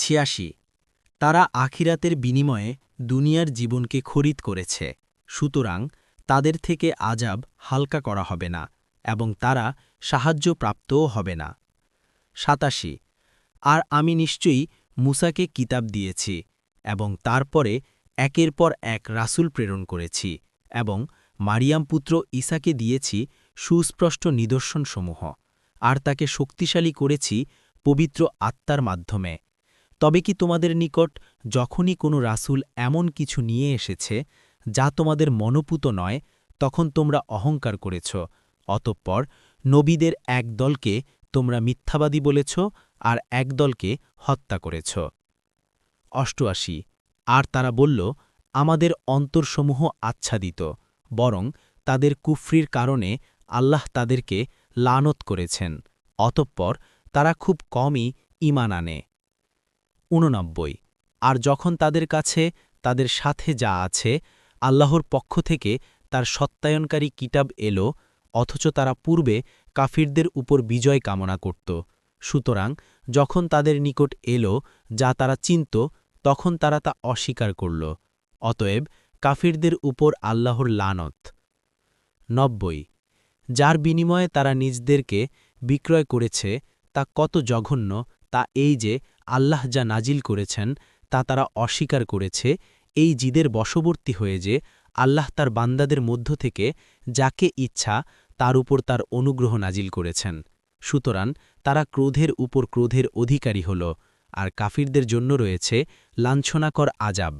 ৮৬ তারা আখিরাতের বিনিময়ে দুনিয়ার জীবনকে খরিদ করেছে, সুতরাং তাদের থেকে আযাব হালকা করা হবে না এবং তারা সাহায্যপ্রাপ্তও হবে না। ৮৭ আর আমি নিশ্চয়ই মূসাকে কিতাব দিয়েছি এবং তারপরে একের পর এক রাসূল প্রেরণ করেছি এবং মারিয়াম পুত্র ঈসাকে দিয়েছি সুস্পষ্ট নিদর্শনসমূহ, আর তাকে শক্তিশালী করেছি পবিত্র আত্মার মাধ্যমে। তবে কি তোমাদের নিকট যখনই কোনো রাসূল এমন কিছু নিয়ে এসেছে যা তোমাদের মনোপুত নয়, তখন তোমরা অহংকার করেছ, অতঃপর নবীদের এক দলকে তোমরা মিথ্যাবাদী বলেছ আর এক দলকে হত্যা করেছ। ৮৮ আর তারা বলল, আমাদের অন্তরসমূহ আচ্ছাদিত, বরং তাদের কুফরির কারণে আল্লাহ তাদেরকে লানত করেছেন, অতঃপর তারা খুব কমই ঈমান আনে। ৮৯ আর যখন তাদের কাছে তাদের সাথে যা আছে আল্লাহর পক্ষ থেকে তার সত্যায়নকারী কিতাব এলো, অথচ তারা পূর্বে কাফিরদের উপর বিজয় কামনা করত, সুতরাং যখন তাদের নিকট এলো যা তারা চিনত, তখন তারা তা অস্বীকার করল, অতএব কাফিরদের উপর আল্লাহর লানত। ৯০ যার বিনিময়ে তারা নিজদেরকে বিক্রয় করেছে তা কত জঘন্য, তা এই যে আল্লাহ যা নাজিল করেছেন তা তারা অস্বীকার করেছে, এই জিদের বশবর্তী হয়ে যে আল্লাহ তার বান্দাদের মধ্য থেকে যাকে ইচ্ছা তার উপর তার অনুগ্রহ নাজিল করেছেন, সুতরাং তারা ক্রোধের উপর ক্রোধের অধিকারী হল, আর কাফিরদের জন্য রয়েছে লাঞ্ছনাকর আযাব।